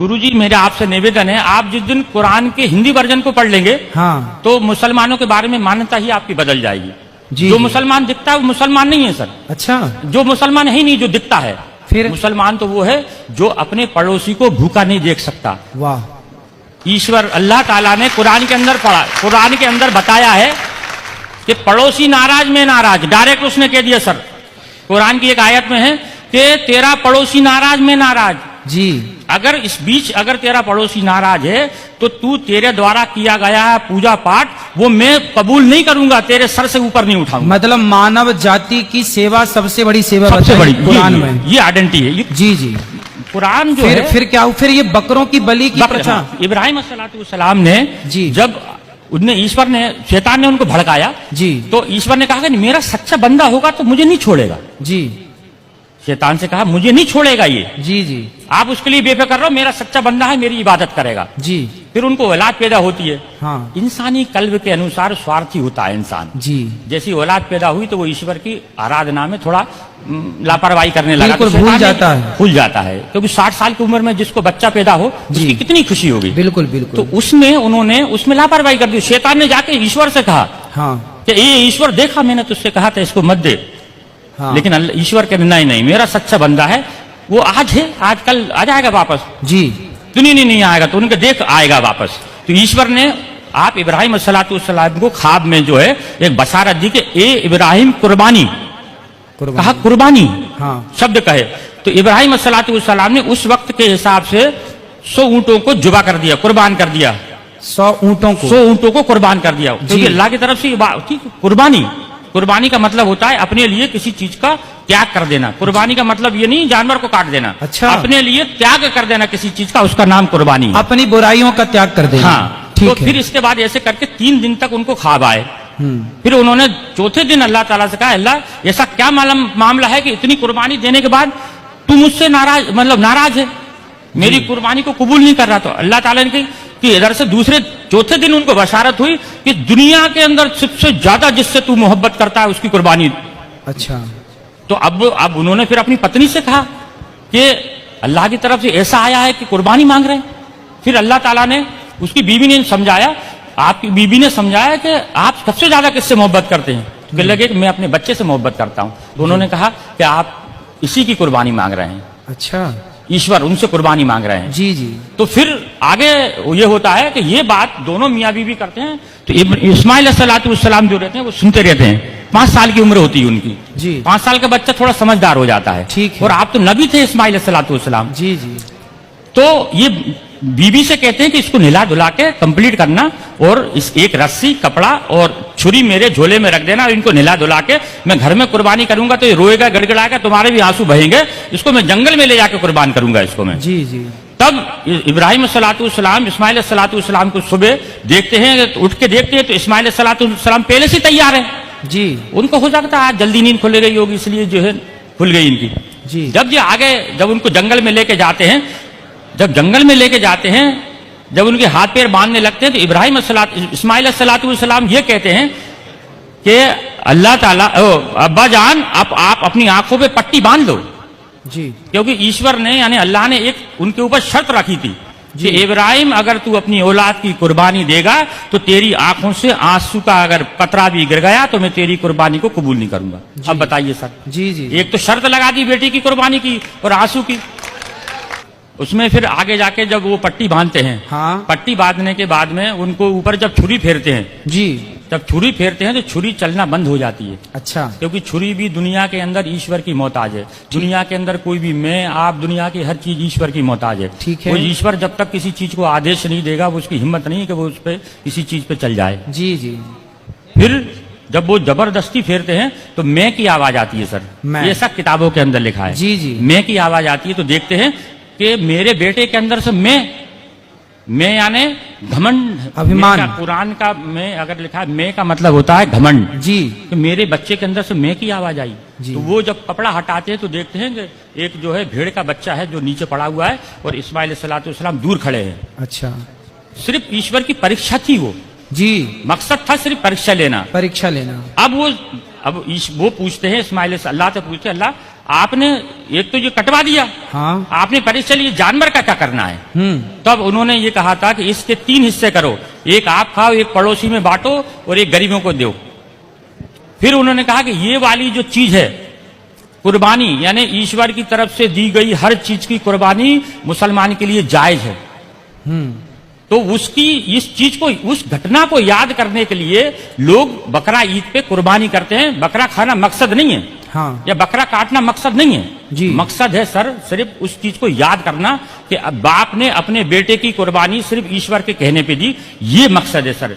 गुरुजी मेरा आपसे निवेदन है, आप जिस दिन कुरान के हिंदी वर्जन को पढ़ लेंगे हाँ तो मुसलमानों के बारे में मान्यता ही आपकी बदल जाएगी। जी जो जी। मुसलमान दिखता है वो मुसलमान नहीं है सर। अच्छा जो मुसलमान है ही नहीं, जो दिखता है फिर मुसलमान तो वो है जो अपने पड़ोसी को भूखा नहीं देख सकता। वाह ईश्वर अल्लाह ताला ने कुरान के अंदर पढ़ा, कुरान के अंदर बताया है कि पड़ोसी नाराज में नाराज, डायरेक्ट उसने कह दिया सर। कुरान की एक आयत में है कि तेरा पड़ोसी नाराज में नाराज। जी अगर इस बीच अगर तेरा पड़ोसी नाराज है तो तू तेरे द्वारा किया गया पूजा पाठ वो मैं कबूल नहीं करूंगा, तेरे सर से ऊपर नहीं उठाऊंगा। मतलब मानव जाति की सेवा सबसे बड़ी सेवा सबसे बड़ी कुरान में ये आइडेंटिटी है। जी जी। कुरान जो फिर है फिर क्या, फिर ये बकरों की बलि की प्रथा। हाँ, इब्राहिम अलैहिस्सलाम ने जी जब उनने ईश्वर ने शैतान ने उनको भड़काया जी तो ईश्वर ने कहा कि मेरा सच्चा बंदा होगा तो मुझे नहीं छोड़ेगा। जी शैतान से कहा मुझे नहीं छोड़ेगा ये, जी जी आप उसके लिए बेफिक्र रहो, मेरा सच्चा बंदा है, मेरी इबादत करेगा। जी। फिर उनको औलाद पैदा होती है। हाँ इंसानी कल्ब के अनुसार स्वार्थी होता है इंसान। जी जैसी औलाद पैदा हुई तो वो ईश्वर की आराधना में थोड़ा लापरवाही करने लगा, बिल्कुल तो भूल शैतान जाता है। भूल जाता है क्योंकि 60 साल की उम्र में जिसको बच्चा पैदा हो जी। उसकी कितनी खुशी होगी। बिल्कुल बिल्कुल। तो उसमें उन्होंने उसमें लापरवाही कर दी। शैतान ने जाके ईश्वर से कहा हाँ कि ये ईश्वर देखा मैंने तुझसे कहा था इसको मत दे। हाँ लेकिन ईश्वर के नहीं, मेरा सच्चा बंदा है, वो आज है, आज कल आ जाएगा वापस। जी तो नहीं आएगा, तो उनके देख आएगा वापस। तो ईश्वर ने आप इब्राहिम अलैहिस्सलाम को ख्वाब में जो है एक बशारत दी कि ए इब्राहिम कुर्बानी, कहा कुर्बानी हाँ शब्द कहे। तो इब्राहिम अलैहिस्सलाम ने उस वक्त के हिसाब से 100 ऊंटों को जुबा कर दिया, कुर्बान कर दिया। 100 ऊँटों को 100 ऊंटों को कुर्बान कर दिया क्योंकि अल्लाह की तरफ से कुर्बानी, कुर्बानी का मतलब होता है अपने लिए किसी चीज का त्याग कर देना। कुर्बानी का मतलब ये नहीं जानवर को काट देना। अच्छा। अपने लिए त्याग कर देना किसी चीज का, उसका नाम कुर्बानी है। अपनी बुराइयों का त्याग कर देना। हाँ ठीक तो है। फिर इसके बाद ऐसे करके 3 दिन तक उनको ख्वाब आए। फिर उन्होंने चौथे दिन अल्लाह ताला से कहा अल्लाह ऐसा क्या मामला है कि इतनी कुर्बानी देने के बाद तू मुझसे नाराज, मतलब नाराज है, मेरी कुर्बानी को कबूल नहीं कर रहा। तो अल्लाह ताला ने कही कि इधर से चौथे दिन उनको बशारत हुई कि दुनिया के अंदर सबसे ज्यादा जिससे तू मोहब्बत करता है उसकी कुर्बानी। अच्छा। तो अब उन्होंने फिर अपनी पत्नी से कहा कि अल्लाह की तरफ से ऐसा आया है कि कुर्बानी मांग रहे हैं। फिर अल्लाह ताला ने उसकी बीवी ने समझाया, आपकी बीवी ने समझाया कि आप सबसे ज्यादा किससे मोहब्बत करते हैं। तो कहने लगे कि मैं अपने बच्चे से मोहब्बत करता हूं। तो उन्होंने कहा कि आप इसी की कुर्बानी मांग रहे हैं। अच्छा। ईश्वर उनसे कुर्बानी मांग रहे हैं। जी जी। तो फिर आगे ये होता है कि ये बात दोनों मियाँ बीवी करते हैं। तो इस्माइल अलैहिस्सलाम जो रहते हैं वो सुनते रहते हैं। 5 साल की उम्र होती है उनकी जी। 5 साल का बच्चा थोड़ा समझदार हो जाता है। ठीक है। और आप तो नबी थे इस्माइल अलैहिस्सलाम। जी जी। तो ये बीबी से कहते हैं कि इसको नहला धुला के कंप्लीट करना और इस एक रस्सी कपड़ा और छुरी मेरे झोले में रख देना, इनको नहला धुला के मैं घर में कुर्बानी करूंगा तो ये रोएगा गड़गड़ाएगा, तुम्हारे भी आंसू बहेंगे, इसको मैं जंगल में ले जाकर कुर्बान करूंगा इसको मैं। जी जी। तब इब्राहिम अलैहिस्सलाम इस्माइल अलैहिस्सलाम को सुबह देखते हैं, उठ के देखते हैं तो इस्माइल अलैहिस्सलाम पहले से तैयार है। जी। उनको हो सकता है आज जल्दी नींद खुल गई होगी इसलिए जो है खुल गई इनकी। जी। जब ये आगे जब उनको जंगल में लेके जाते हैं, जब जंगल में लेके जाते हैं, जब उनके हाथ पैर बांधने लगते हैं तो इस्माइल अलैहिस्सलाम ये कहते हैं कि अल्लाह ताला अब्बा जान आप अपनी आंखों पे पट्टी बांध लो। जी। क्योंकि ईश्वर ने यानी अल्लाह ने एक उनके ऊपर शर्त रखी थी कि इब्राहिम अगर तू अपनी औलाद की कुर्बानी देगा तो तेरी आंखों से आंसू का अगर कतरा भी गिर गया तो मैं तेरी कुर्बानी को कबूल नहीं करूंगा। अब बताइए सर। जी जी। एक तो शर्त लगा दी बेटी की कुर्बानी की और आंसू की। उसमें फिर आगे जाके जब वो पट्टी बांधते हैं, हाँ। पट्टी बांधने के बाद में उनको ऊपर जब छुरी फेरते हैं, जी। जब छुरी फेरते हैं तो छुरी चलना बंद हो जाती है। अच्छा। क्योंकि छुरी भी दुनिया के अंदर ईश्वर की मोहताज है। दुनिया के अंदर कोई भी मैं आप दुनिया की हर चीज ईश्वर की मोहताज है। ठीक है। वो ईश्वर जब तक किसी चीज को आदेश नहीं देगा वो उसकी हिम्मत नहीं है कि वो उस पर किसी चीज पे चल जाए। जी जी। फिर जब वो जबरदस्ती फेरते हैं तो मैं की आवाज आती है सर। मैं। ये सब किताबों के अंदर लिखा है। जी जी। मैं की आवाज आती है तो देखते हैं कि मेरे बेटे के अंदर से मैं यानी घमंड, अभिमान। कुरान का मैं अगर लिखा है मैं का मतलब होता है घमंड। जी। कि मेरे बच्चे के अंदर से मैं की आवाज आई। जी। तो वो जब कपड़ा हटाते हैं तो देखते हैं कि एक जो है भेड़ का बच्चा है जो नीचे पड़ा हुआ है और इस्माइल अलैहिस्सलाम दूर खड़े हैं। अच्छा। सिर्फ ईश्वर की परीक्षा थी वो। जी। मकसद था सिर्फ परीक्षा लेना। परीक्षा लेना। अब वो पूछते हैं इस्माइल से, अल्लाह से पूछते हैं अल्लाह आपने एक तो ये कटवा दिया, हाँ। आपने पहले चलिए जानवर का क्या करना है। तब उन्होंने ये कहा था कि इसके 3 हिस्से करो, एक आप खाओ, एक पड़ोसी में बांटो और एक गरीबों को दो। फिर उन्होंने कहा कि ये वाली जो चीज है कुर्बानी, यानी ईश्वर की तरफ से दी गई हर चीज की कुर्बानी मुसलमान के लिए जायज है। तो उसकी इस चीज को, उस घटना को याद करने के लिए लोग बकरा ईद पे कुर्बानी करते हैं। बकरा खाना मकसद नहीं है, हाँ। या बकरा काटना मकसद नहीं है जी। मकसद है सर सिर्फ उस चीज को याद करना कि अब बाप ने अपने बेटे की कुर्बानी सिर्फ ईश्वर के कहने पे दी, ये मकसद है सर।